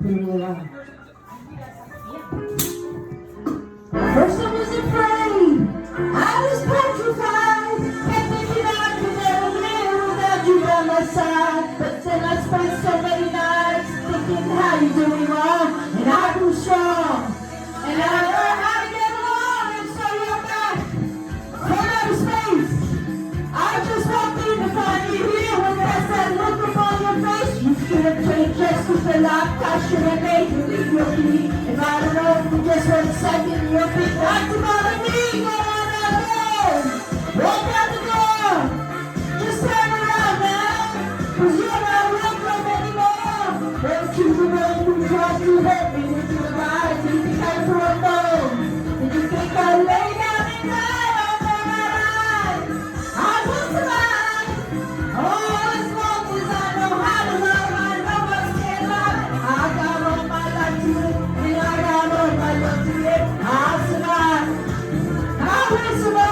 First I was afraid, I was petrified, kept thinking I could never live without you by my side. But then I spent so many nights thinking how you do me wrong, and I grew strong, and I learned how to get along, and so you're back from outer space. I just walked in to find you here with that look upon your face. You should have changed just with the lock. I should have made you leave your key. If I'd have known for just 1 second, you'll be back to bother me. Go on out alone. Walk out the door. Just turn around now. Cause you're not welcome anymore. Don't you remember who tried to hurt me with your lies? Did you think I'd throw a bone? Did you think I'd lay down and die? I will survive. Oh, as long as I know how to love, I know I can't lie. I got all my life to live, and I got all my love to give. I'll survive. I will survive.